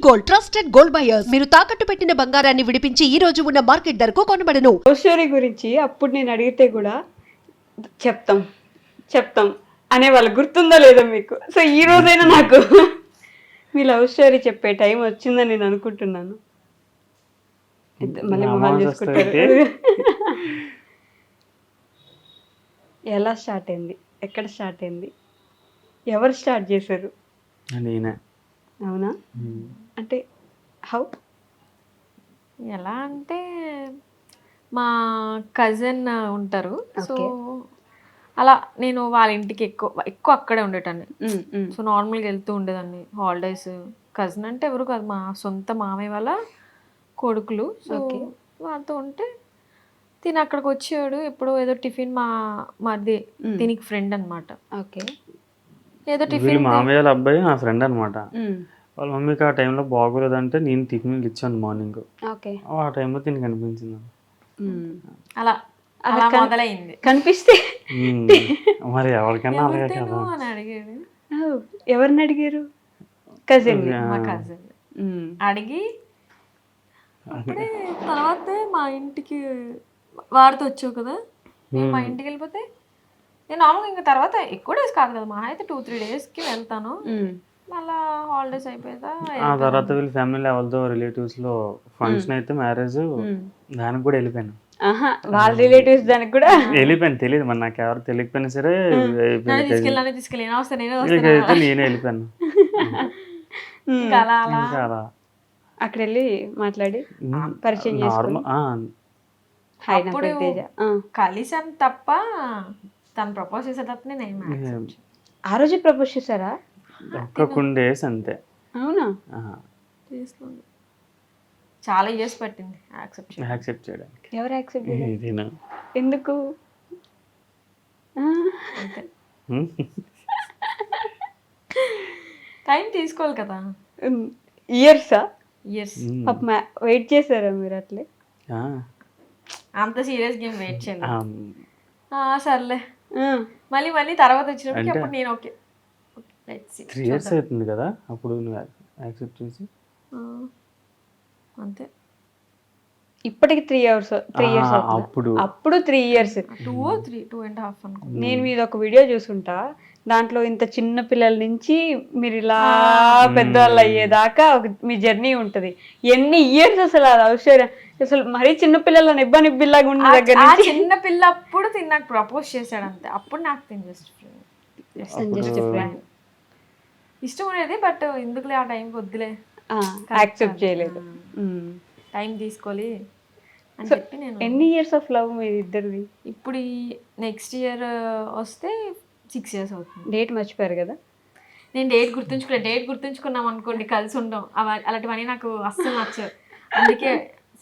Gold, trusted gold buyers. మీరు తాకట్టు పెట్టిన బంగారాన్ని విడిపించి ఈ రోజు ఉన్న మార్కెట్ ధరకు కొనబడను. లవ్ స్టోరీ గురించి అప్పుడు నేను అడిగితే కూడా చెప్తాం చెప్తాం అనే వాళ్ళు గుర్తుందో లేదో మీకు. సో ఈ రోజైనా నాకు మీ లవ్ స్టోరీ చెప్పే టైం వచ్చిందని నేను అనుకుంటున్నాను. మళ్ళీ మొహాలు చూసుకుంటారు. ఎలా స్టార్ట్ అయింది, ఎక్కడ స్టార్ట్ అయింది, ఎవరు స్టార్ట్ చేశారు? నేనే. అవునా? అంటే హౌ? ఎలా అంటే మా కజిన్ ఉంటారు, సో అలా నేను వాళ్ళ ఇంటికి ఎక్కువ అక్కడే ఉండేటాన్ని. సో నార్మల్గా వెళ్తూ ఉండేదాన్ని హాలిడేస్. కజిన్ అంటే ఎవరు కాదు, మా సొంత మామయ్య వాళ్ళ కొడుకులు. సో వాళ్ళతో ఉంటే తిని అక్కడికి వచ్చాడు. ఎప్పుడో ఏదో టిఫిన్ మాది దీనికి ఫ్రెండ్ అనమాట. ఓకే. ఏదో వీళ్ళ టిఫిన్ మామయ్య వాళ్ళ అబ్బాయి నా ఫ్రెండ్ అనమాట. వాళ్ళ మమ్మీకి ఆ టైంలో బాగోలేదంటే నేను టిఫిన్ ఇచ్చాను మార్నింగ్. ఓకే. ఆ టైంలో తిని కనిపించింది. అలా అలా మొదలైంది. కనిపిస్తే మరి ఎవరికైనా అలాగే కదా అని అడిగాడు. ఎవరిని అడిగారు? కజిన్. మా కజిన్ అడిగి అప్పుడే తర్వాత మా ఇంటికి వాడితో వచ్చావు కదా, నేను మా ఇంటికి వెళ్ళిపోతే నేను నార్మల్గా ఇంకా తర్వాత ఎక్కువ డేస్ కాదు కదా, మా అయితే 2-3 డేస్కి వెళ్తాను. మళ్ళా హాలిడేస్ అయిపోయిందా ఆ తర్వాత వీళ్ళ ఫ్యామిలీ ఎవరితో రిలేటివ్స్ లో ఫంక్షన్ అయితే మ్యారేజ్ దానికి కూడా వెళ్ళిపోయాను. వాళ్ళ రిలేటివ్స్ దానికి కూడా వెళ్ళిపోయాను. తెలియదు మరి నాకు ఎవరు తెలియకపోయినా సరే తీసుకెళ్ళి నేనే వెళ్ళిపోయాను. అలా అక్కడ వెళ్ళి మాట్లాడి పరిచయం చేసుకుని అప్పుడు కలిసాను తప్ప తను ప్రపోజ్ చేసేటప్పుడు నేను ఆ రోజు ప్రపోజ్ చేశారా? ఒక్క కుండేసి అంతే. అవునా? చేసుకోండి. చాలా ఇయర్స్ పట్టింది యాక్సెప్ట్ చేయడానికి. ఎవరు యాక్సెప్ట్ చేయలేదు? ఎందుకు? టైం తీసుకోవాలి కదా. ఇయర్సా? ఇయర్స్ వెయిట్ చేశారా మీరు అట్లే? అంత సీరియస్ గేమ్ వెయిట్ చేయాలి. సర్లే మళ్ళీ మళ్ళీ తర్వాత వచ్చినప్పటికి అప్పుడు నేను ఓకే 3 years అవుతుంది కదా అప్పుడు నువ్వు యాక్సెప్ట్ చేసి. అంతే. ఇప్పటికి 3 years అప్పుడు 3 years 2.5 అనుకో. నేను మీద ఒక వీడియో చూసుంటా, దాంట్లో ఇంత చిన్న పిల్లల నుంచి మీరు ఇలా పెద్దవాళ్ళు అయ్యేదాకా మీ జర్నీ ఉంటది. ఎన్ని ఇయర్స్ అసలు అది అవసరం. అసలు మరీ చిన్న పిల్లల నిబ్బనిబ్బిల్లాగా ఉన్న దగ్గర నుంచి చిన్న పిల్ల అప్పుడు నాకు ప్రపోజ్ చేశాడు అంతే. అప్పుడు నాకు జస్ట్ ఫ్రెండ్ ఇష్టం ఉండేది, బట్ ఎందుకులే ఆ టైంకి వద్దులే యాక్సెప్ట్ చేయలేదు. టైం తీసుకోవాలి అని చెప్పి నేను. ఎన్ని ఇయర్స్ ఆఫ్ లవ్ మీ ఇద్దరిది? ఇప్పుడు నెక్స్ట్ ఇయర్ వస్తే 6 years అవుతుంది. డేట్ మర్చిపోయారు కదా? నేను డేట్ గుర్తుంచుకున్నాం అనుకోండి కలిసి ఉంటాం. అలాంటివన్నీ నాకు అస్సలు నచ్చవు. అందుకే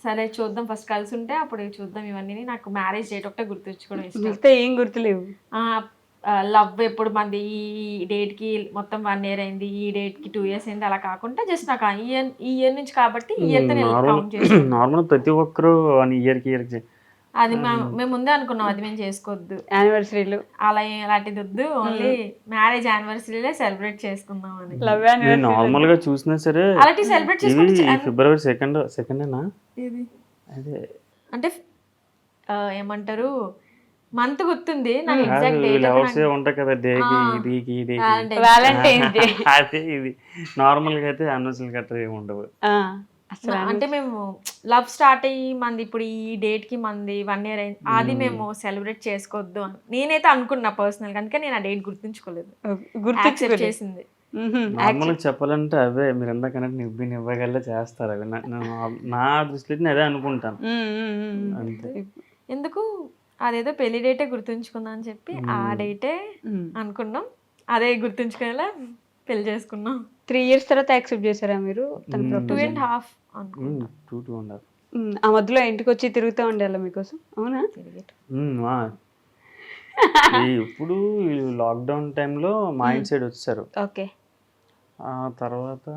సరే చూద్దాం, ఫస్ట్ కలిసి ఉంటే అప్పుడు చూద్దాం. ఇవన్నీ నాకు మ్యారేజ్ డేట్ ఒకటే గుర్తుంచుకోవడం ఇష్టం. ఏం గుర్తులేవు. లవ్ ఎప్పుడు మంది ఈ డేట్కి మొత్తం 1 year అయింది, ఈ డేట్కి 2 years అయింది, అలా కాకుండా జస్ట్ నాకు ఈ ఇయర్ నుంచి కాబట్టి ఈ ఇయర్తో నేను కౌంట్ చేస్తాను. నార్మల్ ప్రతి ఒక్కరు 1 year అది మేము ముందే అనుకున్నాం, అది మేము చేసుకోవద్దు, యానివర్సరీలు అలా అలాంటిది వద్దు, ఓన్లీ మ్యారేజ్ యానివర్సరీలే సెలబ్రేట్ చేసుకుందాం అని. నార్మల్ గా చూసినా సరే అలాంటి సెలబ్రేట్ చేసుకుంటే February 2nd అదే అంటే ఏమంటారు మంత్ గుర్తుంది నాకు ఎగ్జాక్ట్ డేట్ ఉంటాయి కదా వ్యాలంటైన్స్ డే. అదే ఇది నార్మల్ గా అయితే యానివర్సరీ గట్రా ఏమి ఉండవు. అంటే మేము లవ్ స్టార్ట్ అయ్యి మంది ఇప్పుడు ఈ డేట్ కి మంది 1 year అయింది, అది మేము సెలబ్రేట్ చేసుకోవద్దు అని నేనైతే అనుకున్నా పర్సనల్ గా. అందుకే నేను ఆ డేట్ గుర్తుంచుకోలేదు. చేసింది నార్మల్ చెప్పాలంటే అవే మీరు ఎందాకనంటే ఇవ్వగల చేస్తారు. అవి నా దృష్టిలో అదే అనుకుంటాను అంతే. ఎందుకు అదేదో పెళ్లి డేటే గుర్తుంచుకుందాం అని చెప్పి ఆ డేటే అనుకున్నాం, అదే గుర్తుంచుకునేలా పెళ్లి చేసుకున్నాం. 3 years తర్వాత యాక్సెప్ట్ చేశారా మీరు? 2.5 ఆ మధ్యలో ఇంటికి వచ్చి తిరుగుతూ ఉండాలి మీకోసం? అవునా? ఇప్పుడు లాక్డౌన్ టైంలో మా ఇంటి సైడ్ వచ్చారు. ఓకే. ఆ తర్వాత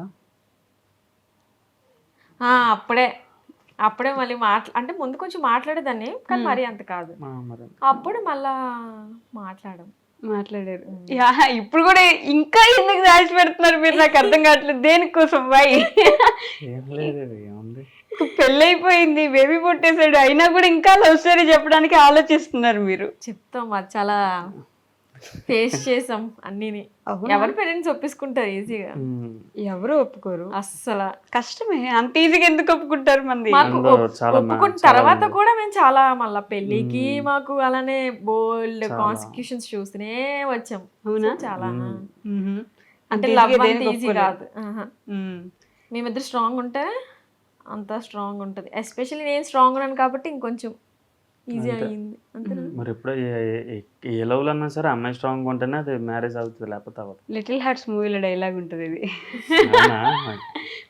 అప్పుడే మళ్ళీ అంటే ముందు కొంచెం మాట్లాడేదాన్ని కానీ మరీ అంత కాదు. అప్పుడు మళ్ళా మాట్లాడాం. మాట్లాడారు. ఇప్పుడు కూడా ఇంకా ఎందుకు దాచి పెడుతున్నారు మీరు? నాకు అర్థం కావట్లేదు దేనికోసం. వై? ఏం లేదు, ఏముంది, పెళ్ళైపోయింది, బేబీ పుట్టేసాడు, అయినా కూడా ఇంకా లవ్ స్టోరీ చెప్పడానికి ఆలోచిస్తున్నారు మీరు. చెప్తాం, అది చాలా ఫేస్ చేసాం అన్నిని. ఎవరి పేరెంట్స్ ఒప్పించుకుంటారు ఈజీగా? ఎవరు ఒప్పుకోరు అస్సలు. కష్టమే. అంత ఈజీగా ఎందుకు ఒప్పుకుంటారు మంది? మాకు చాలా ఒప్పుకున్న తర్వాత కూడా మేము చాలా మళ్ళా పెళ్ళికి మాకు అలానే బోల్డ్ కాన్సిక్యూషన్స్ చూస్తూనే వచ్చాం. అవునా? చాలా మ్మ్. అంటే అంత లవ్ easy గా అంత దేనికి ఈజీ కాదు. ఆహా. మేమిద్దరు స్ట్రాంగ్ ఉంటే అంత స్ట్రాంగ్ ఉంటుంది. ఎస్పెషల్లీ నేను స్ట్రాంగ్ ఉన్నాను కాబట్టి ఇంకొంచెం ఈజీ అయ్యింది అంతేనా? మరి ఎప్పుడో ఏ లవ్లో అన్నా సరే అమ్మాయి స్ట్రాంగ్ ఉంటేనే అది మ్యారేజ్ అవుతుంది, లేకపోతే అవ్వదు. లిటిల్ హార్ట్స్ మూవీలో డైలాగ్ ఉంటుంది ఇది. అవునా?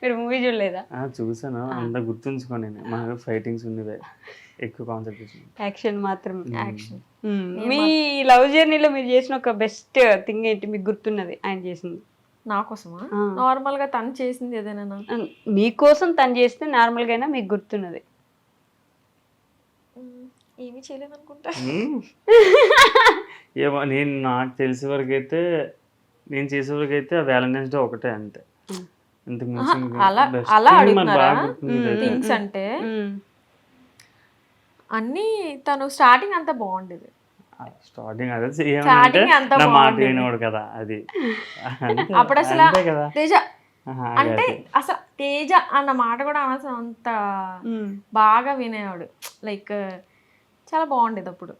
మీరు మూవీ చూడలేదా? చూసాను, అంత గుర్తుంచుకోండి. మాకు ఫైటింగ్స్ ఉండేవే ఎక్కువ కాన్సన్ట్రేషన్. యాక్షన్ మాత్రం. యాక్షన్. మీ లవ్ జర్నీలో మీరు చేసిన ఒక బెస్ట్ థింగ్ ఏంటి మీకు గుర్తున్నది ఆయన చేసింది? నా కోసమా? నార్మల్ గా తను చేసింది ఏదైనా మీకోసం తను చేస్తే నార్మల్ గా అయినా మీకు గుర్తున్నది? ఏమీ చేయలేదు అనుకుంటా. ఏమో, నాకు తెలిసే వరకు అయితే, నేను చేసే వరకు అయితే వ్యాలంటైన్స్ డే ఒకటే, అంతే. ఇంతకు మించి అలా best అలా thing మరి అడుగుతున్నారా బాగా గుర్తుంది ఇదైతే. థింగ్స్ అంటే? అన్నీ తను స్టార్టింగ్ అంతా బాగుండేది. స్టార్టింగ్ అదే ఏమంటే స్టార్టింగ్ అంతా నా మాట బాగుండేది. వినేవాడు కదా, అది అంతే. అప్పుడు అసలు అంతే కదా. తేజ ఆహా, అంటే అసలు తేజ అన్న మాట కూడా అనవసరం, అంత బాగా వినేవాడు. లైక్ చాలా బాగుండేది అప్పుడు.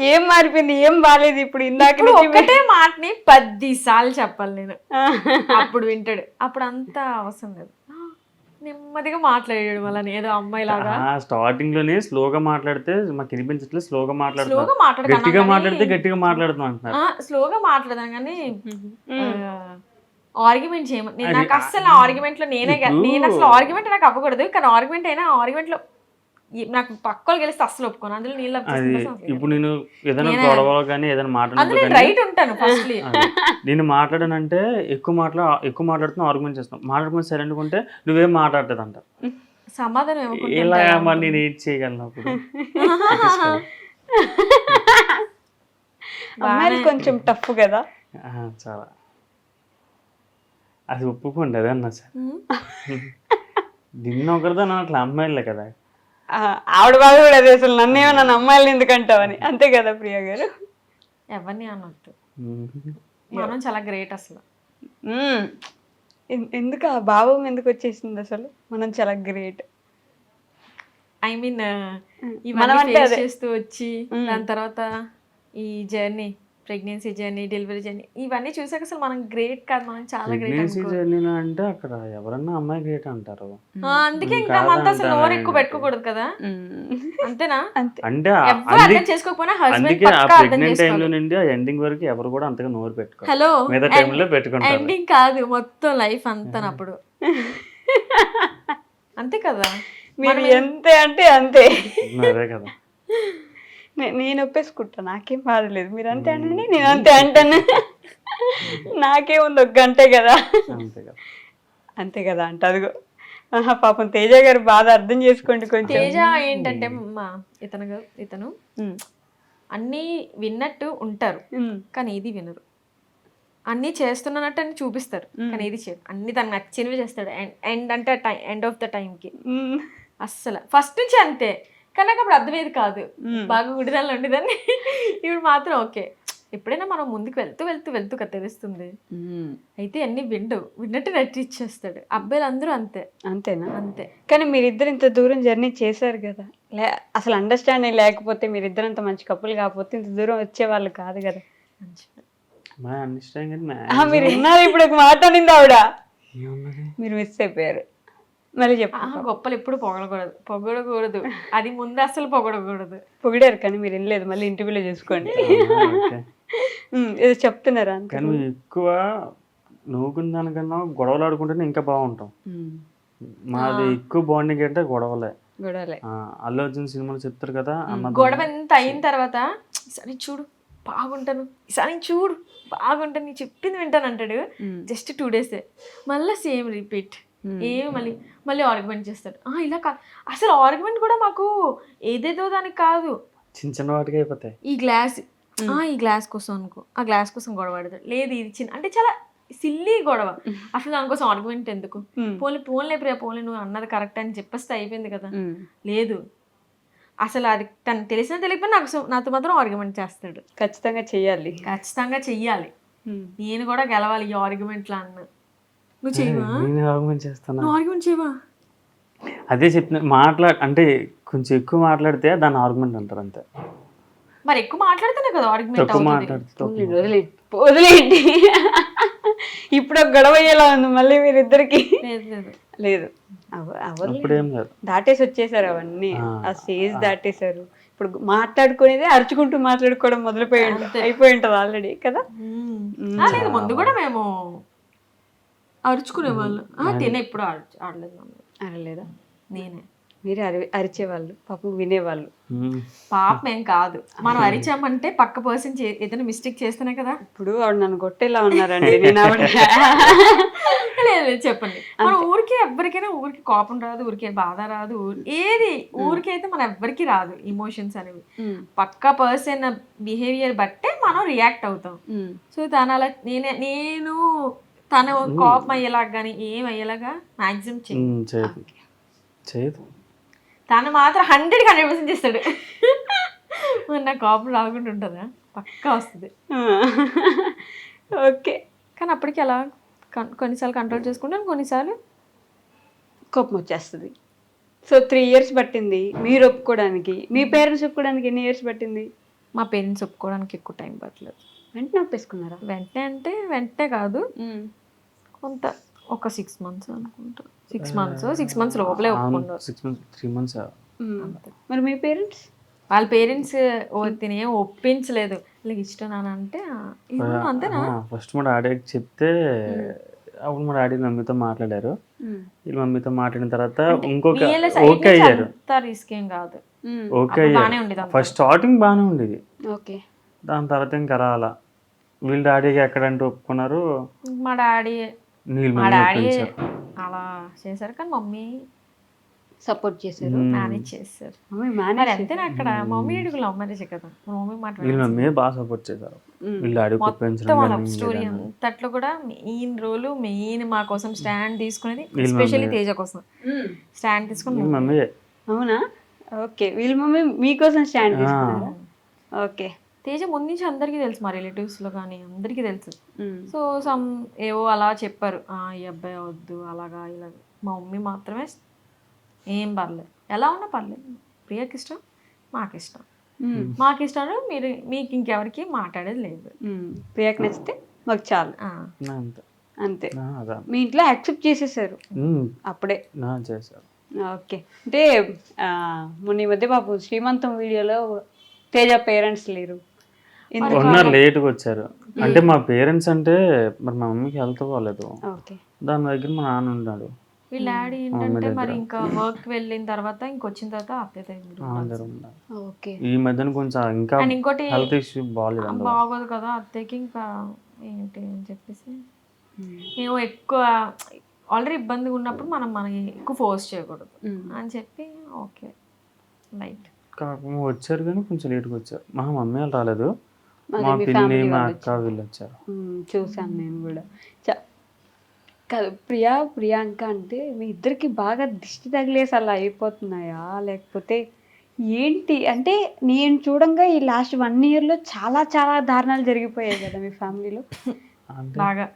ఏం మారిపోయింది? ఏం బాగాలేదు ఇప్పుడు? ఇందాక ఇప్పుడు నుంచి ఒక్కటే మాటని 10 సార్లు చెప్పాలి నేను, అప్పుడు వింటాడు. అప్పుడు అంత అవసరం లేదు, నెమ్మదిగా మాట్లాడాడు మళ్ళీ ఏదో అమ్మాయి లాగా. స్టార్టింగ్ లోనే స్లోగా మాట్లాడితే మాకు వినిపించట్లేదు, స్లోగా స్లోగా మాట్లాడుతున్నాం, గట్టిగా మాట్లాడితే గట్టిగా మాట్లాడుతున్నాం అంటున్నారు. స్లోగా మాట్లాడదాం కానీ ఆర్గ్యుమెంట్ చేయమని నేను, నాకు అస్సలు ఆర్గ్యుమెంట్ లో నేను అసలు ఆర్గ్యుమెంట్ నాకు అవ్వకూడదు. కానీ ఆర్గ్యుమెంట్ అయినా ఆర్గ్యుమెంట్ లో నాకు పక్కలు గెలిస్తే అస్సలు ఒప్పుకోను. అందులో నీళ్ళు అది ఇప్పుడు నేను ఏదైనా గొడవలో కానీ ఏదైనా మాట్లాడినప్పుడు కానీ రైట్ ఉంటాను ఫస్ట్లీ. నేను మాట్లాడానంటే ఎక్కువ మాట్లాడుతున్నా, ఆర్గ్యుమెంట్ చేస్తాను. మాట్లాడుకుని సైలెంట్ ఉంటే నువ్వేం మాట్లాడలేదు అంట. సమాధానం ఇలా ఇవ్వకుండా మరి నేను ఏం చేయగలను అప్పుడు? అమ్మాయిలు కొంచెం టఫ్ కదా. చాలా, అది ఒప్పుకోండి. అదే అన్నా సార్, నిన్న ఒకరితో అట్లా అమ్మాయిలే కదా. ఆవిడ బాధ కూడా అదే, అసలు నన్ను అమ్మాయిలు ఎందుకంటావని. అంతే కదా ప్రియా గారు? ఎవరిని అన్నట్టు మనం చాలా గ్రేట్ అసలు. ఎందుకు ఆ భావం ఎందుకు వచ్చేసింది అసలు? మనం చాలా గ్రేట్. ఐ మీన్ ఇవన్నీ ఫేస్ చేస్తూ వచ్చి దాని తర్వాత ఈ journey, pregnancy journey, delivery journey, ఇవన్నీ చూసాక అసలు మనం గ్రేట్ కాదు, మనం చాలా గ్రేట్. ప్రెగ్నెన్సీ జర్నీలో అంటే అక్కడ ఎవరన్నా అమ్మాయి గ్రేట్ అంటారు. అందుకే ఇంకా మనతో అసలు నోరు ఎక్కువ పెట్టుకోకూడదు కదా, అంతేనా? అంటే ఎవరు అర్థం చేసుకోకపోయినా హస్బెండ్ అందుకే ఆ పక్కా అర్థం ప్రెగ్నెంట్ టైంలో చేసుకోవాలి. నుండి ఆ ఎండింగ్ వరకు ఎవరు కూడా అంతగా నోరు పెట్టుకోరు. హలో, మిగతా టైంలో పెట్టుకుంటారు. ఎండింగ్ కాదు, మొత్తం లైఫ్ అంతా అప్పుడు. అంతే కదా, మీరు ఎంతే అంటే అంతే. అదే కదా. నేను ఒప్పేసుకుంటా, నాకేం బాధలేదు. మీరు అంతే అనండి, నేను అంతే అంటాను. నాకేముంది, ఒక గంటే కదా. అంతే కదా, అంతే కదా అంట. అదిగో పాపం తేజ గారు బాధ అర్థం చేసుకోండి కొంచెం. తేజ ఏంటంటే ఇతను అన్నీ విన్నట్టు ఉంటారు కానీ ఏది వినరు. అన్నీ చేస్తున్నట్టు అని చూపిస్తారు కానీ ఏది చేయరు. అన్ని తనకు నచ్చినవి చేస్తాడు. ఎండ్ అంటే ఎండ్ ఆఫ్ ద టైంకి అస్సలు ఫస్ట్ నుంచి అంతే. కానీ నాకు అప్పుడు అర్థమయ్యేది కాదు, బాగా గుడిదాల్లో ఉండేదాన్ని. ఇప్పుడు మాత్రం ఓకే, ఎప్పుడైనా మనం ముందుకు వెళ్తూ వెళ్తూ వెళ్తూ తెలుస్తుంది. అయితే అన్ని విన్నట్టు నటిచ్చేస్తాడు. అబ్బాయిలు అందరూ అంతే. అంతేనా? అంతే. కానీ మీరిద్దరు ఇంత దూరం జర్నీ చేశారు కదా, అసలు అండర్స్టాండింగ్ లేకపోతే, మీరిద్దరు అంత మంచి కప్పులు కాకపోతే ఇంత దూరం వచ్చేవాళ్ళు కాదు కదా. మా అండర్స్టాండింగ్ మీరు విన్నారు ఇప్పుడు ఒక మాట అనింది ఆవిడ, మీరు మిస్ అయిపోయారు. మళ్ళీ చెప్పు. గొప్పలు ఎప్పుడు పొగడకూడదు, అది ముందు అసలు పొగడకూడదు. పొగిడారు కానీ మీరు వినలేదు, మళ్ళీ ఇంటర్వ్యూలో చూసుకోండి. ఏదో చెప్తున్నారా? కానీ ఎక్కువ నవ్వుకున్న దానికన్నా గొడవలు ఆడుకుంటేనే ఇంకా బాగుంటాం. మాది ఎక్కువ బాండింగ్ అంటే గొడవలే. అల్లు అర్జున్ సినిమాలు చెప్తారు కదా, గొడవ ఎంత అయిన తర్వాత ఈసారి చూడు బాగుంటాను, ఈసారి చూడు బాగుంటాను, నీ చెప్పింది వింటాను అంటాడు. జస్ట్ 2 days మళ్ళీ సేమ్ రిపీట్. మళ్ళీ ఆర్గ్యుమెంట్ చేస్తాడు. ఇలా కాదు అసలు, ఆర్గ్యుమెంట్ కూడా మాకు ఏదేదో దానికి కాదు, చిన్న చిన్న వాటికి అయిపోతాయి. ఈ గ్లాస్ ఈ గ్లాస్ కోసం అనుకో, ఆ గ్లాస్ కోసం గొడవ పడతాడు. లేదు ఇది చిన్న అంటే చాలా సిల్లీ గొడవ. అసలు దానికోసం ఆర్గ్యుమెంట్ ఎందుకు? పోన్లే ప్రియా పోన్లే నువ్వు అన్నది కరెక్ట్ అని చెప్పేస్తే అయిపోయింది కదా. లేదు అసలు అది తను తెలిసినా తెలియకపోయినా నాతో మాత్రం ఆర్గ్యుమెంట్ చేస్తాడు. ఖచ్చితంగా చెయ్యాలి. ఖచ్చితంగా చెయ్యాలి. నేను కూడా గెలవాలి ఈ ఆర్గ్యుమెంట్లు అన్న. నువ్వు చేయవా? నేను ఆర్గ్యుమెంట్ చేస్తాను. నువ్వు ఆర్గ్యుమెంట్ చేయవా? అదే చెప్తున్నా, అంటే కొంచెం ఎక్కువ మాట్లాడితే దాన్ని ఆర్గ్యుమెంట్ అంటారు అంతే. మరి ఎక్కువ మాట్లాడితేనే కదా ఆర్గ్యుమెంట్ తక్కువ అవుతుంది. మాట్లాడితే వదిలేండి. ఇప్పుడు ఒక గొడవ అయ్యేలా ఉంది మళ్ళీ మీరిద్దరికి. లేదు అప్పుడేం లేదు, దాటేసి వచ్చేసారు అవన్నీ, ఆ స్టేజ్ దాటేశారు. ఇప్పుడు మాట్లాడుకునేది అరుచుకుంటూ మాట్లాడుకోవడం అయిపోయి ఉంటది ఆల్రెడీ కదా. లేదు ముందు కూడా మేము అరుచుకునే వాళ్ళు. తినే ఇప్పుడు ఆడలేదు. అరలేదా? నేనే. మీరే అరిచేవాళ్ళు, పాపం వినేవాళ్ళు. పాపం ఏం కాదు, మనం అరిచామంటే పక్క పర్సన్ ఏదైనా మిస్టేక్ చేస్తేనే కదా. ఇప్పుడు ఆవిడ నన్ను కొట్టేలా ఉన్నారండి. నేను ఆవిడ లేదు చెప్పండి. మన ఊరికే ఎవ్వరికైనా ఊరికి కోపం రాదు, ఊరికే బాధ రాదు, ఏది ఊరికైతే మన ఎవ్వరికి రాదు ఎమోషన్స్ అనేవి. పక్క పర్సన్ బిహేవియర్ బట్టే మనం రియాక్ట్ అవుతాం. సో తను అలా నేను తను కోపం అయ్యేలాగా కానీ ఏం అయ్యేలాగా మాక్సిమం చేయదు. తను మాత్రం 100% చేస్తాడు. నా కోపం రాకుండా ఉంటుందా? పక్కా వస్తుంది. ఓకే. కానీ అప్పటికి అలా కొన్నిసార్లు కంట్రోల్ చేసుకుంటాను, కొన్నిసార్లు కోపం వచ్చేస్తుంది. సో 3 years పట్టింది మీరు ఒప్పుకోవడానికి. మీ పేరెంట్స్ ఒప్పుకోవడానికి ఎన్ని years పట్టింది? మా పేరెంట్స్ ఒప్పుకోవడానికి ఎక్కువ టైం పట్టలేదు. వెంటనే ఒప్పేసుకున్నారా? వెంటనే అంటే వెంటనే కాదు, కొంత ఒక 6 months అనుకుంటా. 6 months లోపలే ఒప్పుకున్నారు. 3 months. మరి మీ పేరెంట్స్? వాళ్ళ పేరెంట్స్ తినేం ఒప్పించలేదు. ఇలా ఇష్టం నాన్న అంటే అంతేనా. ఫస్ట్ మా డాడీకి చెప్తే అప్పుడు మా డాడీ మమ్మీతో మాట్లాడారు. వీళ్ళు మమ్మీతో మాట్లాడిన తర్వాత ఇంకొక ఓకే అయ్యారు. రిస్క్ ఏం కాదు, ఓకే అయ్యారు. ఫస్ట్ స్టార్టింగ్ బాగానే ఉండేది. ఓకే. దాని తర్వాత ఇంకా రాలా. వీళ్ళ డాడీకి ఎక్కడంటే ఒప్పుకున్నారు. మా డాడీ అలా చేశారు, కానీ మమ్మీ సపోర్ట్ చేశారు, మేనేజ్ చేశారు. అంతేనా అక్కడ మమ్మీ అడుగు లవ్ మ్యారేజ్ కదా. మమ్మీ మమ్మీ బాగా సపోర్ట్ చేశారు. మొత్తం స్టోరీ అంతట్లో కూడా మెయిన్ రోల్ మెయిన్ మా కోసం స్టాండ్ తీసుకునేది, ఎస్పెషల్లీ తేజ కోసం స్టాండ్ తీసుకుని మమ్మీ. అవునా? ఓకే. వీళ్ళ మమ్మీ మీకోసం స్టాండ్ తీసుకున్నారా? ఓకే. తేజ ముందు నుంచి అందరికీ తెలుసు, మా రిలేటివ్స్లో కానీ అందరికీ తెలుసు. సో ఏవో అలా చెప్పారు, ఈ అబ్బాయి వద్దు అలాగా ఇలాగ. మా మమ్మీ మాత్రమే ఏం పర్లేదు, ఎలా ఉన్నా పర్లేదు, ప్రియకి ఇష్టం మాకు ఇష్టం, మాకు ఇష్టం మీకు ఇంకెవరికి మాట్లాడేది లేదు, ప్రియకి నచ్చితే మాకు చాలు అంతే. మీ ఇంట్లో యాక్సెప్ట్ చేసేసారు అప్పుడే చేశారు. ఓకే. అంటే మొన్న ఈ మధ్య పాపం శ్రీమంతం వీడియోలో తేజ పేరెంట్స్ లేరు, ఉన్నారు, లేట్గా వచ్చారు. అంటే మా పేరెంట్స్ అంటే మరి మా మమ్మీకి హెల్త్ బాగాలేదు, దాని దగ్గర మా నాన్న ఉన్నాడు. వీళ్ళ డాడీ ఏంటంటే మరి ఇంకా వర్క్ వెళ్ళిన తర్వాత ఇంకొచ్చిన తర్వాత అత్తయ్య ఈ మధ్యన కొంచెం ఇంకా ఇంకోటి హెల్త్ ఇష్యూ బాగోదు కదా అత్తయ్యకి, ఇంకా ఏంటి అని చెప్పేసి మేము ఎక్కువ ఆల్రెడీ ఇబ్బందిగా ఉన్నప్పుడు మనకి ఎక్కువ ఫోర్స్ చేయకూడదు అని చెప్పి ఓకే లైట్ కాకపోతే వచ్చారు, కానీ కొంచెం లేట్గా వచ్చారు. మా మమ్మీ వాళ్ళు రాలేదు, మా పిన్ని మా అక్క వీళ్ళు వచ్చారు. చూసాను నేను కూడా. ప్రియాంక అంటే మీ ఇద్దరికి బాగా దిష్టి తగిలేసి అలా అయిపోతున్నాయా, లేకపోతే ఏంటి? అంటే నేను చూడంగా ఈ లాస్ట్ 1 yearలో చాలా చాలా దారుణాలు జరిగిపోయాయి కదా మీ ఫ్యామిలీలో. బాగా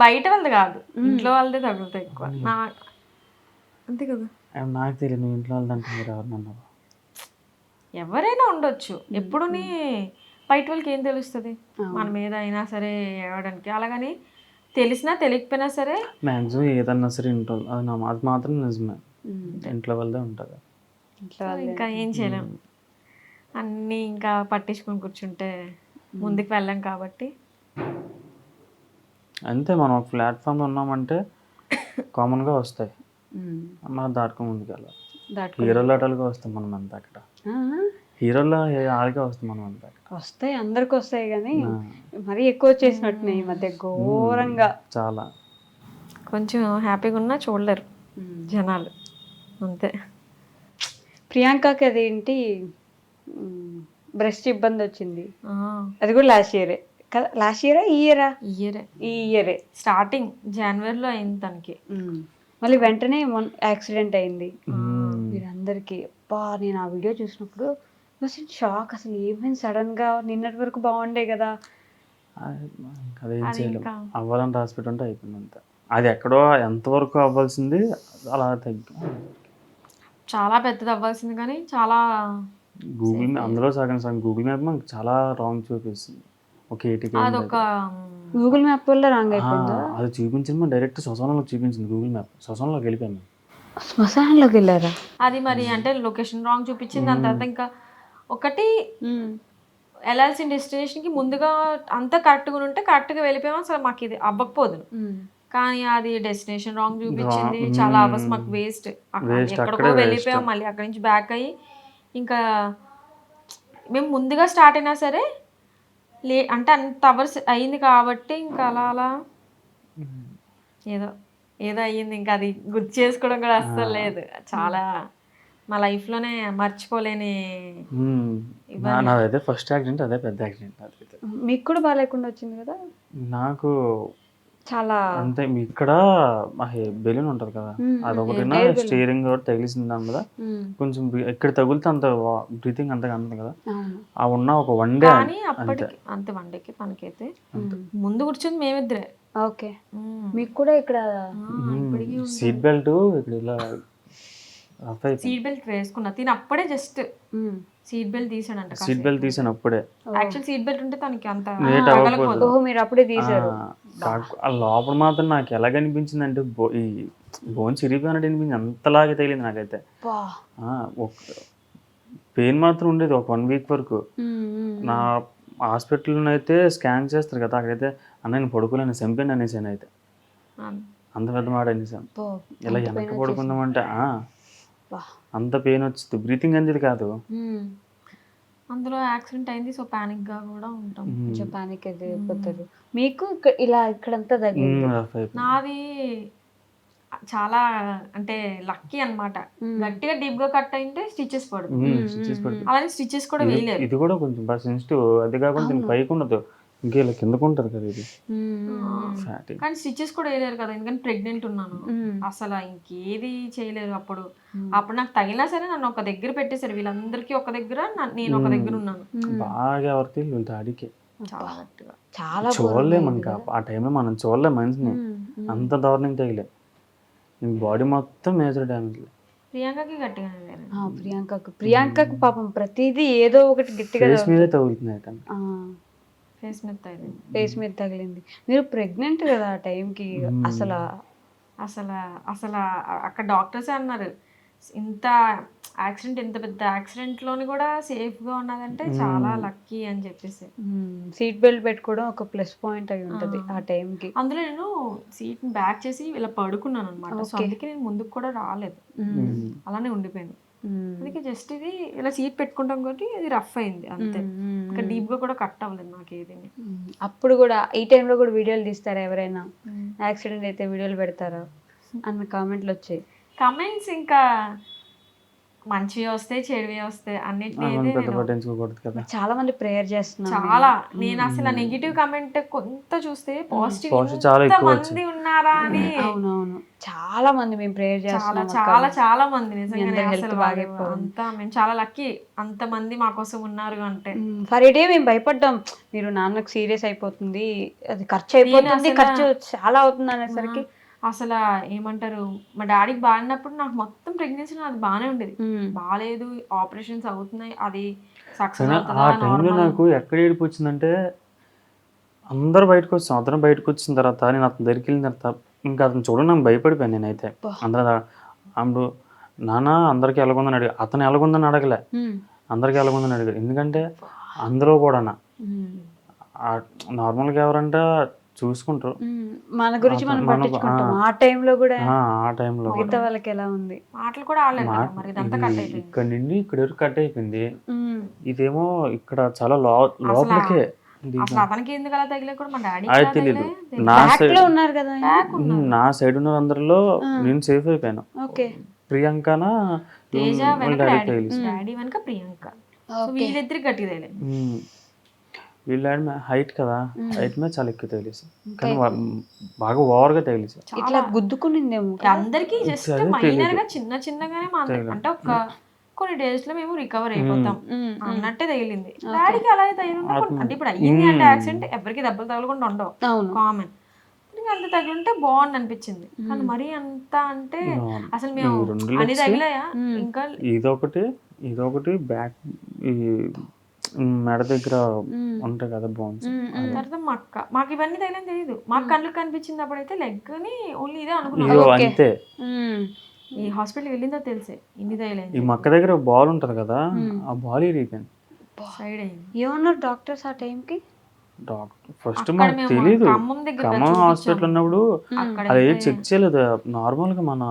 బయట వాళ్ళది కాదు, ఇంట్లో వాళ్ళదే తగులుతాయి ఎక్కువ. అంతే కదా. నాకు తెలియదు, నువ్వు ఇంట్లో వాళ్ళదంటే మీరు ఎవరినన్నారు? ఎవరైనా ఉండొచ్చు, ఎప్పుడు బయట వాళ్ళకి ఏం తెలుస్తుంది మన మీద అయినా సరే ఏవడానికి. అలాగని తెలిసినా తెలియకపోయినా సరే మ్యాక్సిమం ఏదన్నా సరే ఇంట్లో అది మాత్రం నిజమే, ఇంట్లో వాళ్ళదే ఉంటుంది. ఇంకా ఏం చేయలేం, అన్నీ ఇంకా పట్టించుకొని కూర్చుంటే ముందుకు వెళ్ళాం కాబట్టి అంతే. మనం ఒక ప్లాట్ఫామ్లో ఉన్నామంటే కామన్గా వస్తాయి, మనం దాటుకొని ముందుకు వెళ్ళాలి. హీరోలు అటలుగా వస్తాం మనం అంతా, అక్కడ హీరోలో ఆడిగా వస్తాం మనం అంతా. వస్తాయి, అందరికి వస్తాయి, కానీ మరీ ఎక్కువ వచ్చేసినట్టున్నాయి ఈ మధ్య ఘోరంగా. చాలా కొంచెం హ్యాపీగా ఉన్నా చూడలేరు జనాలు, అంతే. ప్రియాంకకి అదేంటి బ్రెస్ట్ ఇబ్బంది వచ్చింది, అది కూడా లాస్ట్ ఇయరే కదా? లాస్ట్ ఇయరా ఈ ఇయరా? ఈ ఇయరే స్టార్టింగ్ జనవరిలో అయింది తనకి. మళ్ళీ వెంటనే యాక్సిడెంట్ అయింది మీరందరికీ. అబ్బా నేను ఆ వీడియో చూసినప్పుడు అసలు షాక్, అసలు ఏమైంది సడన్ గా, నిన్నటి వరకు బాగుండే కదా. అదేం చేయలేము, అవ్వాలని రాసి పెట్టుంటే అయిపోయింది అంతే. అది ఎక్కడో ఎంతవరకు అవ్వాల్సింది అలా చాలా పెద్దది అవ్వాల్సింది కానీ చాలా గూగుల్ అందులో సగం గూగుల్ మ్యాప్ మనకు చాలా రాంగ్ చూపిస్తుంది. ఒక 80 అదొక గూగుల్ మ్యాప్ వల్ల రాంగ్ అయిపోయిందా? అది చూపించింది మనం డైరెక్ట్ శ్మశానంలోకి చూపించింది గూగుల్ మ్యాప్. శ్మశానంలోకి వెళ్ళిపోయాము. శ్మశానంలోకి వెళ్ళారా? అది మరి అంటే లొకేషన్ రాంగ్ చూపించింది. దాని తర్వాత ఇంకా ఒకటి వెళ్ళాల్సిన డెస్టినేషన్కి ముందుగా అంతా కరెక్ట్గా ఉంటే కరెక్ట్గా వెళ్ళిపోయాము, అసలు మాకు ఇది అవ్వకపోదు. కానీ అది డెస్టినేషన్ రాంగ్ చూపించింది. చాలా అవర్స్ మాకు వేస్ట్. ఎక్కడికో వెళ్ళిపోయాం, మళ్ళీ అక్కడి నుంచి బ్యాక్ అయ్యి ఇంకా మేము ముందుగా స్టార్ట్ అయినా సరే అంటే అంత అవర్స్ అయింది కాబట్టి ఇంకా అలా అలా ఏదో ఏదో అయ్యింది. ఇంకా అది గుర్తు చేసుకోవడం కూడా అస్సలు లేదు. చాలా మా లైఫ్లోనే మర్చిపోలేని. నాదైతే ఫస్ట్ యాక్సిడెంట్ అదే పెద్ద యాక్సిడెంట్. అదైతే మీకు కూడా బాగాలేకుండా వచ్చింది కదా? నాకు చాలా అంతే. ఇక్కడ బెలూన్ ఉంటది కదా, అదొకటి స్టీరింగ్ తగిలిసింది దాని మీద కొంచెం. ఇక్కడ తగిలితే అంత బ్రీతింగ్ అంతగా అందదు కదా, ఆ ఉన్న ఒక వన్ డే అప్పటికి అంతే. వన్ డేకి పనికైతే ముందు కూర్చుంది మేమిద్దరే. ఓకే, మీకు కూడా ఇక్కడ సీట్ బెల్ట్ ఇక్కడ ఇలా సీట్ బెల్ట్ వేసుకున్నా. తిని అప్పుడే జస్ట్ సీట్ బెల్ట్ తీసాడంట. సీట్ బెల్ట్ తీసాను అప్పుడే. యాక్చువల్ సీట్ బెల్ట్ ఉంటే తనకి అంత ఓహో మీరు అప్పుడే తీసారు. లోపల మాత్రం నాకు ఎలాగ అనిపించింది అంటే ఈ బోన్ చిరిగిపోయినట్టు అనిపించింది, అంతలాగే తగిలింది నాకైతే. పెయిన్ మాత్రం ఉండేది ఒక 1 వీక్ వరకు. నా హాస్పిటల్లో అయితే స్కాన్ చేస్తారు కదా, అక్కడైతే అన్న నేను పడుకోలేను, చంపాను అనేసాను. అయితే అంత పెద్ద మాట అనేసాను. ఇలా వెనక పడుకుందామంటే అంత పెయిన్ వచ్చింది, బ్రీతింగ్ అనేది కాదు. అందులో యాక్సిడెంట్ అయింది, సో పానిక్ గా కూడా ఉంటాం. కొంచెం పానిక్ అయితే అయిపోతారు. మీకు ఇలా ఇక్కడంతా తగ్గింది. నాది చాలా అంటే లక్కీ అన్నమాట. గట్టిగా డీప్ గా కట్ అయితే స్టిచెస్ పడుతుంది, అలానే స్టిచెస్ కూడా వేయలేదు. ఇది కూడా కొంచెం బాగా సెన్సిటివ్. అది కాకుండా దీనికి పైకి ఉండదు, ఇంకా ఇలా కిందకు ఉంటుంది కదా ఇది. కానీ స్టిచెస్ కూడా వేయలేరు కదా, ఎందుకంటే ప్రెగ్నెంట్ ఉన్నాను. అసలు ఇంకేది చేయలేదు. అప్పుడు నాకు తగిలినా సరే నన్ను ఒక దగ్గర పెట్టేశారు. వీళ్ళందరికీ ఒక దగ్గర, నేను ఒక దగ్గర ఉన్నాను. బాగా ఎవరికి దాడికి చాలా గట్టిగా, చాలా చూడలేము ఇంకా ఆ టైంలో. మనం చూడలేము మనిషిని, అంత దారుణంగా తగిలే. బాడీ మొత్తం మేజర్ డ్యామేజ్. ప్రియాంకకి గట్టిగానే. ప్రియాంకకు పాపం ప్రతిదీ ఏదో ఒకటి గట్టిగా ఫేస్ మీదే తగులుతుంది. ఫేస్ మీద తగిలింది. మీరు ప్రెగ్నెంట్ కదా ఆ టైంకి. అసలు అక్కడ డాక్టర్సే అన్నారు, ఇంత యాక్సిడెంట్, ఇంత పెద్ద యాక్సిడెంట్ లోని కూడా సేఫ్ గా ఉన్నదంటే చాలా లక్కీ అని చెప్పేసి. సీట్ బెల్ట్ పెట్టుకోవడం ఒక ప్లస్ పాయింట్ అయి ఉంటది ఆ టైంకి. అందులో నేను సీట్ బ్యాక్ చేసి ఇలా పడుకున్నాను అనమాట. సో అందుకే నేను ముందుకు కూడా రాలేదు, అలానే ఉండిపోయింది. అందుకే జస్ట్ ఇది ఇలా సీట్ పెట్టుకుంటాం కాబట్టి ఇది రఫ్ అయింది అంతే. ఇంకా డీప్ గా కూడా కట్ అవ్వలేదు నాకు ఏది. అప్పుడు కూడా ఈ టైంలో కూడా వీడియోలు తీస్తారా ఎవరైనా? యాక్సిడెంట్ అయితే వీడియోలు పెడతారా అన్న కామెంట్లు వచ్చాయి. కమెంట్స్ ఇంకా మంచివి వస్తాయి, చెడువి వస్తాయి, అన్నిటిని చాలా మంది ప్రేయర్ చేస్తున్నారు. చాలా నేను అసలు నెగిటివ్ కమెంట్ కొంత చూస్తే పాజిటివ్ మంది ఉన్నారా అని. అవునవును, చాలా మంది మేము ప్రేయర్ చేస్తున్నాం. చాలా మంది నిజంగా అసలు అంతా మేము చాలా లక్కీ, అంత మంది మా కోసం ఉన్నారు. అంటే ఫర్ డే మేము భయపడ్డాం, మీరు నాన్నకు సీరియస్ అయిపోతుంది, అది ఖర్చు అయిపోతుంది, ఖర్చు చాలా అవుతుంది అనేసరికి అసలు ఏమంటారు, మా డాడీకి బాగున్నప్పుడు నాకు మొత్తం ప్రెగ్నెన్సీ అది బాగానే ఉండేది. బాగాలేదు, ఆపరేషన్స్ అవుతున్నాయి, అది సక్సెస్ ఆ టైంలో నాకు ఎక్కడ ఏడుపు వచ్చిందంటే, అందరూ బయటకు వచ్చాం. అతను బయటకు వచ్చిన తర్వాత నేను అతని దగ్గరికి వెళ్ళిన తర్వాత ఇంకా అతను చూడండి నాకు భయపడిపోయాను నేనైతే. అందరూ అప్పుడు నాన్న అందరికీ ఎలాగుందని అడిగా, అతను ఎలాగుందని అడగలే, అందరికీ ఎలాగుందని అడిగాడు. ఎందుకంటే అందరూ కూడా నార్మల్గా ఎవరంటే చూసుకుంటారు, మన గురించి మనం పట్టించుకుంటాం. ఆ టైంలో కూడా మిగతా వాళ్ళకి ఎలా ఉంది, మాటలు కూడా ఇక్కడ నుండి ఇక్కడ వరకు కట్ అయిపోయింది. ఇదేమో ఇక్కడ చాలా లోపలికే. అతనికి ఎందుకు అలా తగిలే కూడా మా డాడీ అది తెలీదు. నా సైడ్ ఉన్న అందరిలో నేను సేఫ్ అయిపోయాను. ప్రియాంకనా తేజ వెనక డాడీ వెనక ప్రియాంక. సో వీళ్ళిద్దరికి గట్టిగా తగిలింది. వీళ్ళ హైట్ కదా, హైట్ మీద చాలా ఎక్కువ తగిలేసి, కానీ బాగా ఓవర్గా తగిలేసి ఇట్లా గుద్దుకునిందేమో. అందరికి జస్ట్ మైనర్ గా చిన్న చిన్నగానే అంటే ఒక కొన్ని డేస్ లో మేము రికవర్ అయిపోతాం అన్నట్టే తగిలింది. డాడీకి అలా తగిలింటే అంటే ఇప్పుడు అయ్యింది అంటే యాక్సిడెంట్ ఎవరికి దెబ్బలు తగలకుండా ఉండవు, కామన్. అంత తగిలింటే బాగుంది అనిపించింది, కానీ మరీ అంత అంటే అసలు మేము అన్ని తగిలాయా ఇంకా ఇదొకటి బ్యాక్ ఈ మెడ దగ్గర ఉంటాయి కదా బోన్స్. తర్వాత మాకు ఇవన్నీ తగిలని తెలియదు, మాకు కళ్ళకి కనిపించింది అప్పుడైతే లెగ్ ని ఓన్లీ ఇదే అనుకున్నాం. అంతే, ఈ హాస్పిటల్ వెళ్ళిందో తెలిసే ఇన్ని తగిలేదు. ఈ మక్క దగ్గర బాల్ ఉంటది కదా, ఆ బాల్ ఇరిగిపోయింది, సైడ్ అయింది. ఏమన్నారు డాక్టర్స్ ఆ టైంకి? ఫస్ట్ మాకు తెలీదు, ఖమ్మం హాస్పిటల్ ఉన్నప్పుడు అది చెక్ చేయలేదు. నార్మల్ గా మన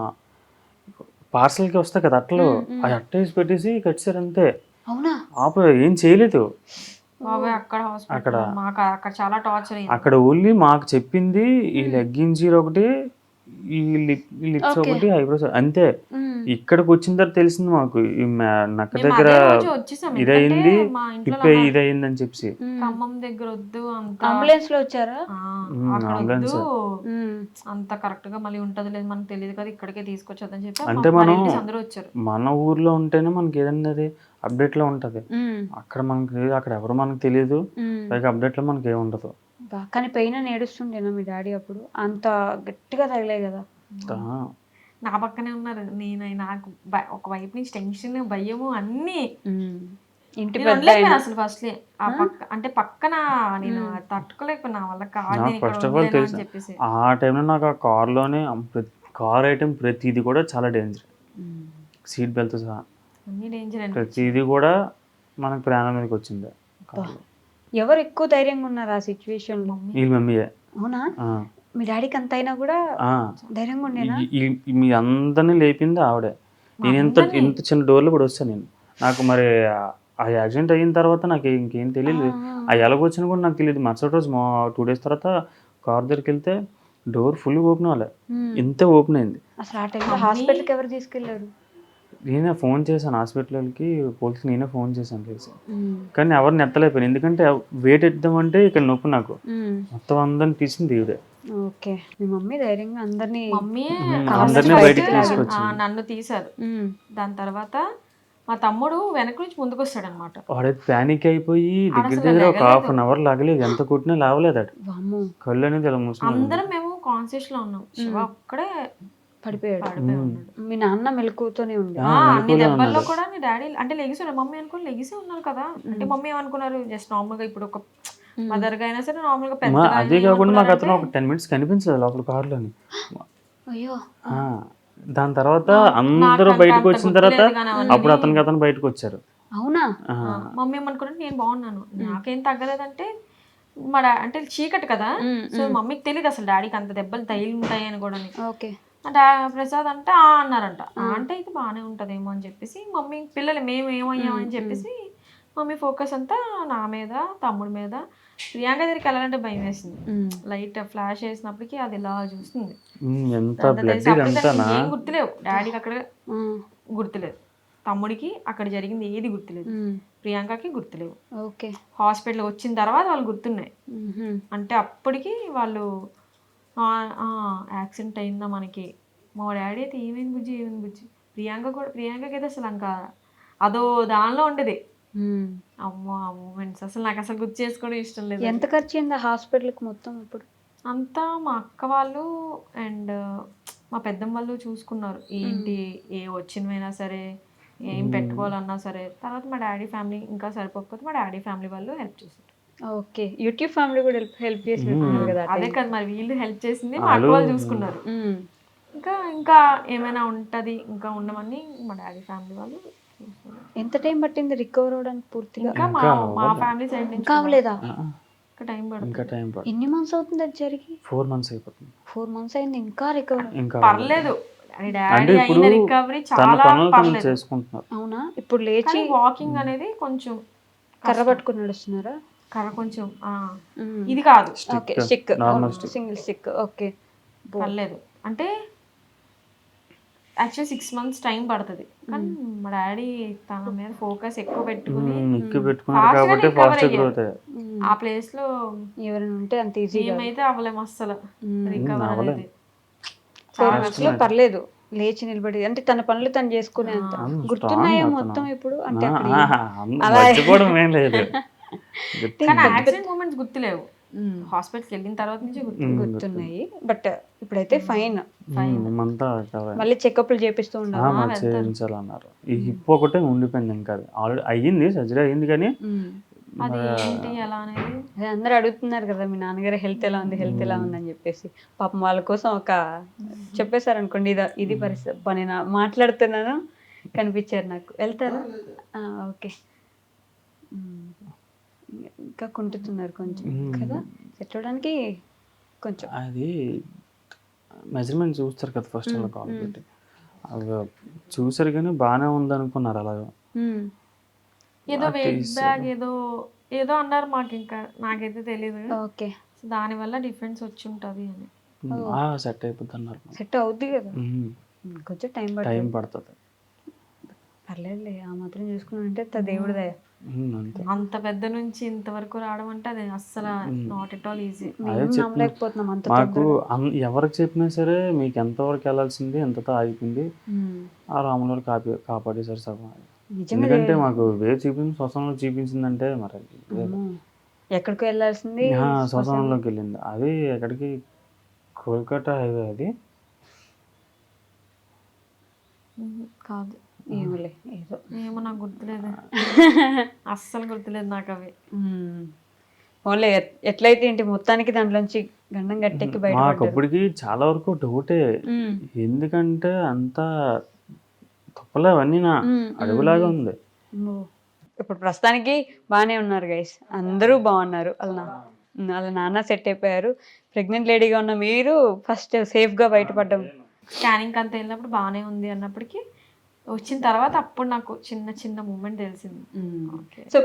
పార్సల్ కి వస్తాయి కదా అట్టలు, అది అట్ట వేసి పెట్టేసి కట్టారు అంతే. అవునా? ఏం చేయలేదు అక్కడ. మాకు అక్కడ చాలా టార్చర్ అయింది. అక్కడ ఓన్లీ మాకు చెప్పింది ఈ లెగ్ ఇంజరీ ఒకటి, ఈ లిప్స్ ఒకటి, ఐబ్రోస్ అంతే. ఇక్కడికి వచ్చిన తర్వాత తెలిసింది మాకు ఈ నక్క దగ్గర ఇదయింది, టిప్ ఇదయింది అని చెప్పి. ఖమ్మం దగ్గర వద్దు, అంబులెన్స్ లో వచ్చారా? అంబులెన్స్ అంత కరెక్ట్ గా మళ్ళీ ఉంటది లేదు మనకు తెలియదు కదా, ఇక్కడికే తీసుకొచ్చదని చెప్పి అంటే మనం అందరూ వచ్చారు. మన ఊర్లో ఉంటేనే మనకి ఏదన్నా అప్డేట్ లో ఉంటది, అక్కడ మనకి అక్కడ ఎవరు మనకు తెలియదు, పైగా అప్డేట్ లో మనకి ఏముండదు. కానీ పెయిన్ ఏడుస్తుండేనా మీ డాడీ అప్పుడు? అంత గట్టిగా తగిలే కదా. నా పక్కనే ఉన్నారు, నాకు ఒక వైపు నుంచి టెన్షన్, భయము అన్ని. ఇంటి అసలు ఫస్ట్ ఆ పక్క అంటే పక్కన నేను తట్టుకోలేకపోయినా వాళ్ళ కాదు. ఫస్ట్ ఆఫ్ ఆల్ తెలుసు ఆ టైంలో నాకు ఆ కార్లోనే కార్ ఐటమ్ ప్రతిది కూడా చాలా డేంజర్, సీట్ బెల్ట్ సహా అన్ని డేంజర్, ప్రతిది కూడా మనకు ప్రాణం మీదకి వచ్చింది. ఎవరు ఎక్కువ ధైర్యంగా ఉన్నారు ఆ సిచ్యువేషన్ లో? వీళ్ళ మమ్మీయే. అవునా? మీ డాడీకి అంత అయినా కూడా ధైర్యంగా ఉండేనా? మీ అందరినీ లేపింది ఆవిడే. నేను ఇంత చిన్న డోర్లో కూడా వస్తాను నేను. నాకు మరి ఆ యాక్సిడెంట్ అయిన తర్వాత నాకు ఇంకేం తెలియదు, ఆ ఎలాగొచ్చినా కూడా నాకు తెలియదు. మరుసటి రోజు 2 days తర్వాత కార్ దగ్గరికి వెళ్తే డోర్ ఫుల్ ఓపెన్ అవ్వలే, ఇంత ఓపెన్ అయింది. అసలు ఆ టైంలో హాస్పిటల్కి ఎవరు తీసుకెళ్లారు? నేనే ఫోన్ చేశాను హాస్పిటల్కి, పోలీసుకి నేనే ఫోన్ చేశాను తెలిసి, కానీ ఎవరిని ఎత్తలేకపోయాను. ఎందుకంటే వెయిట్ ఎత్తామంటే ఇక్కడ నొప్పి, నాకు మొత్తం అందరిని తీసింది ఈవిడే. ఓకే, మీ మమ్మీ ధైర్యంగా అందరినీ బయటకు తీసుకొచ్చింది. నన్ను తీశారు. దాని తర్వాత మా తమ్ముడు వెనక నుంచి ముందుకు వస్తాడు అనమాట. వాడైతే ప్యానిక్ అయిపోయి దగ్గర ఒక 1/2 hour లాగలేదు, ఎంత కొట్టినా లావలేదు అటు, కళ్ళు అనేది ఇలా మూసుకున్నాడు. అందరం మేము కాన్షియస్ లో ఉన్నాం, శివ ఒక్కడే పడిపోయాడు. మీ నాన్న మెలకుతోనే ఉండే. అన్ని దెబ్బల్లో కూడా మీ డాడీ అంటే లెగిసాడు, మమ్మీ అనుకుని లెగిసే ఉన్నారు కదా. అంటే మమ్మీ ఏమనుకున్నారు, జస్ట్ నార్మల్ గా ఇప్పుడు ఒక మదర్ గా అయినా సరే నార్మల్ గా పెద్ద. అదే కాకుండా మాకు అతను ఒక 10 minutes కనిపించలేదు లోపల కార్లోని. అయ్యో. దాని తర్వాత అందరూ బయటకు వచ్చిన తర్వాత అప్పుడు అతను బయటకు వచ్చారు. అవునా? మమ్మీ ఏమనుకున్నట్టు నేను బాగున్నాను, నాకేం తగ్గలేదంటే మా అంటే చీకటి కదా, సో మమ్మీకి తెలియదు అసలు డాడీకి అంత దెబ్బలు తగిలి ఉంటాయి అని కూడా. ప్రసాద్ అంటే అన్నారంట, అంటే ఇది బాగానే ఉంటదేమో అని చెప్పేసి మమ్మీ పిల్లలు మేము ఏమయ్యామని చెప్పేసి మమ్మీ ఫోకస్ అంతా నా మీద, తమ్ముడి మీద. ప్రియాంక దగ్గరికి వెళ్ళాలంటే భయం వేసింది, లైట్ ఫ్లాష్ వేసినప్పటికీ అది ఇలా చూస్తుంది. ఏం గుర్తులేవు, డాడీకి అక్కడ గుర్తులేదు, తమ్ముడికి అక్కడ జరిగింది ఏది గుర్తులేదు, ప్రియాంకకి గుర్తులేవు. హాస్పిటల్ వచ్చిన తర్వాత వాళ్ళు గుర్తున్నాయి. అంటే అప్పటికి వాళ్ళు యాక్సిడెంట్ అయిందా మనకి, మా డాడీ అయితే ఏమైంది బుజ్జి. ప్రియాంకకి అయితే అసలు ఇంకా అదో దానిలో ఉండేది. అమ్మో ఆ మూమెంట్స్ అసలు నాకు అసలు గుర్తు చేసుకోవడం ఇష్టం లేదు. ఎంత ఖర్చు అయింది హాస్పిటల్కి మొత్తం? అప్పుడు అంతా మా అక్క వాళ్ళు అండ్ మా పెద్దమ్మ వాళ్ళు చూసుకున్నారు, ఏంటి ఏ వచ్చినవైనా సరే ఏం పెట్టుకోవాలన్నా సరే. తర్వాత మా డాడీ ఫ్యామిలీ ఇంకా సరిపోకపోతే మా డాడీ ఫ్యామిలీ వాళ్ళు హెల్ప్ చేశారు. ఓకే, యూట్యూబ్ ఫ్యామిలీ కూడా హెల్ప్ చేసినట్టున్నారు కదా. అదే కదా మరి, వీళ్ళు హెల్ప్ చేసింది మా అక్క వాళ్ళు చూసుకున్నారు. ఇంకా ఏమైనా ఉంటది ఇంకా ఉండమని మా డాడీ ఫ్యామిలీ వాళ్ళు. ఎంత టైం పట్టింది రికవర్ అవడానికి పూర్తిగా? ఇంకా మా ఫ్యామిలీ సైడ్ నుంచి కావలేదా? ఇంకా టైం పడుతుంది. ఎన్ని మంత్స్ అవుతుంది అది జరిగి? 4 months అయిపోతుంది. 4 months అయింది, ఇంకా రికవర్ పర్లేదు. డాడీ అయిన రికవరీ చాలా పర్లేదు. అవునా? ఇప్పుడు లేచి వాకింగ్ అనేది కొంచెం కర్ర పట్టుకుని నడుస్తున్నారా? కర్ర కొంచెం ఇది కాదు, స్టిక్, సింగిల్ స్టిక్. ఓకే, పర్లేదు. అంటే యాక్చువల్లీ 6 months టైం పడుతుంది, కానీ మా డాడీ తన మీద ఫోకస్ ఎక్కువ పెట్టుకుని ఎక్కువ పెట్టుకున్నారు కాబట్టి ఫాస్ట్ గ్రోత్. ఆ ప్లేస్ లో ఎవరైనా ఉంటే అంత ఈజీ మేమైతే అవ్వలేము అస్సలు రికవర్ అనేది. 4 months లో పర్లేదు లేచి నిలబడి, అంటే తన పనులు తను చేసుకునే అంత గుర్తున్నాయా మొత్తం ఇప్పుడు? అంటే మర్చిపోవడం ఏం లేదు. కానీ యాక్సిడెంట్ మూమెంట్స్ గుర్తులేవు, హాస్పిటల్కి వెళ్ళిన తర్వాత నుంచి గుర్తున్నాయి. బట్ ఇప్పుడైతే ఫైన్. అంతా మళ్ళీ చెకప్లు చేపిస్తూ ఉండాలి. చేయించాలన్నారు. ఈ హిప్ ఒకటే ఉండిపోయింది, ఇంకా అది ఆల్రెడీ అయ్యింది, సర్జరీ అయ్యింది, కానీ అది ఏంటి ఎలా అనేది అదే అందరూ అడుగుతున్నారు కదా, మీ నాన్నగారి హెల్త్ ఎలా ఉంది, హెల్త్ ఎలా ఉంది అని చెప్పేసి. పాపం వాళ్ళ కోసం ఒక చెప్పేశారు అనుకోండి, ఇది పరిస్థితి. నేను మాట్లాడుతున్నాను, కనిపించారు నాకు. వెళ్తారా? ఓకే. ఇంకా కుంటున్నారు కొంచెం కదా, సెట్ అవడానికి కొంచెం. అది మెజర్మెంట్ చూస్తారు కదా ఫస్ట్ అలా కాల్ పెట్టి, అవి చూసారు కానీ బాగానే ఉంది అనుకున్నారు. అలాగా ఏదో వెయిట్ బ్యాగ్ ఏదో ఏదో అన్నారు మాకు, ఇంకా నాకైతే తెలియదు. ఓకే. దాని వల్ల డిఫరెన్స్ వచ్చి ఉంటది అని. సెట్ అయిపోద్ది అన్నారు. సెట్ అవుద్ది కదా, కొంచెం టైం పడుతుంది. పర్లేదులే, ఆ మాత్రం చూసుకున్నానంటే దేవుడి దయ. అంత పెద్ద నుంచి ఇంతవరకు రావడం అంటే అది అస్సలు నాట్ ఎట్ ఆల్ ఈజీ. నమ్మలేకపోతున్నాం అంత. మాకు ఎవరికి చెప్పినా సరే మీకు ఎంతవరకు వెళ్ళాల్సింది ఎంతతో ఆగిపోయింది, ఆ రాముల కాపాడేశారు సగం. ఎందుకంటే మాకు వేరే శ్మశానంలో చూపించిందంటే మరి ఎక్కడికి వెళ్ళాల్సింది శ్మశానంలోకి వెళ్ళింది. అది ఎక్కడికి, కోల్కతా హైవే అది కాదు, ఏమో నాకు గుర్తులేదు, అస్సలు గుర్తులేదు నాకు అవి. ఓన్లీ ఎట్లయితే ఏంటి, మొత్తానికి దాంట్లోంచి గండం గట్టెక్కి బయట. మాకు అప్పటికి చాలా వరకు డౌటే, ఎందుకంటే అంత తప్పలే అవన్నీ నా అడుగులాగా ఉంది. ఇప్పుడు ప్రస్తుతానికి బాగానే ఉన్నారు గైస్, అందరూ బాగున్నారు. వాళ్ళ నాన్న సెట్ అయిపోయారు. ప్రెగ్నెంట్ లేడీగా ఉన్న మీరు ఫస్ట్ సేఫ్గా బయటపడ్డాం. స్కానింగ్ అంతా వెళ్ళినప్పుడు బాగానే ఉంది అన్నప్పటికీ వచ్చిన తర్వాత అప్పుడు నాకు చిన్న చిన్న మూమెంట్ తెలిసింది. సో